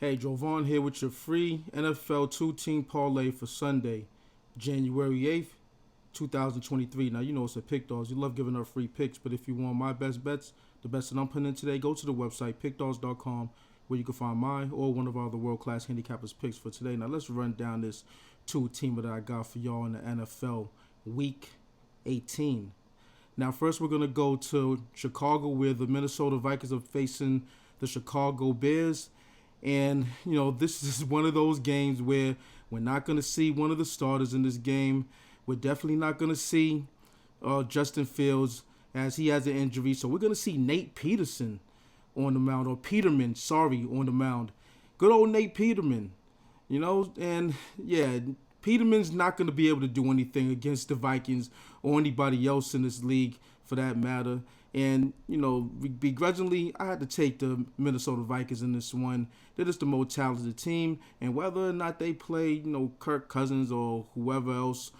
Hey, Jovan here with your free NFL two-team parlay for Sunday, January 8th, 2023. Now, you know it's a Pick Dawgz. You love giving out free picks, but if you want my best bets, the best that I'm putting in today, go to the website, pickdawgz.com, where you can find my or one of our other world-class handicappers picks for today. Now, let's run down this two-teamer that I got for y'all in the NFL Week 18. Now, first we're going to go to Chicago, where the Minnesota Vikings are facing the Chicago Bears. And, you know, this is one of those games where we're not going to see one of the starters in this game. We're definitely not going to see Justin Fields, as he has an injury. So we're going to see Nate Peterson on the mound, or Peterman, sorry, on the mound. Good old Nate Peterman, you know. And, yeah, Peterman's not going to be able to do anything against the Vikings or anybody else in this league for that matter. And, you know, begrudgingly, I had to take the Minnesota Vikings in this one. They're just the more talented team. And whether or not they play, you know, Kirk Cousins or whoever else,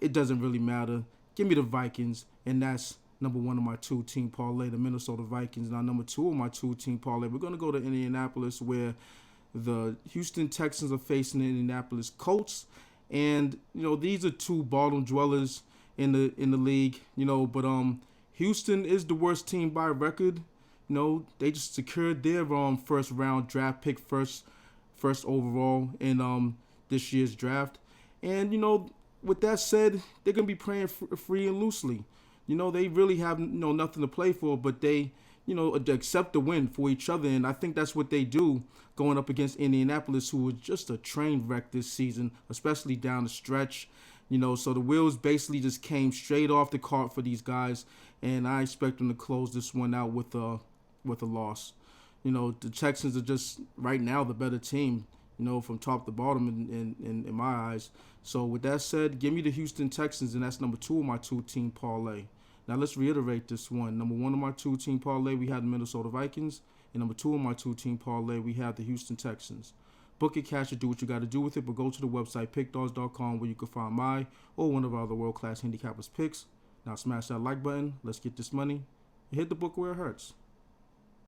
it doesn't really matter. Give me the Vikings, and that's number one of my two-team parlay, the Minnesota Vikings. Now, number two of my two-team parlay, we're going to go to Indianapolis, where the Houston Texans are facing the Indianapolis Colts. And, you know, these are two bottom dwellers in the league, you know, but Houston is the worst team by record. You know, they just secured their first round draft pick, first overall in this year's draft. And, you know, with that said, they're going to be playing free and loosely. You know, they really have, you know, nothing to play for, but they, you know, accept the win for each other. And I think that's what they do going up against Indianapolis, who was just a train wreck this season, especially down the stretch. You know, so the wheels basically just came straight off the cart for these guys, and I expect them to close this one out with a loss. You know, the Texans are just right now the better team, you know, from top to bottom in my eyes. So with that said, give me the Houston Texans, and that's number two of my two-team parlay. Now let's reiterate this one. Number one of my two-team parlay, we have the Minnesota Vikings, and number two of my two-team parlay, we have the Houston Texans. Book it, cash it, do what you got to do with it, but go to the website, pickdawgz.com, where you can find my or one of our other world-class handicappers picks. Now smash that like button, let's get this money, and hit the book where it hurts.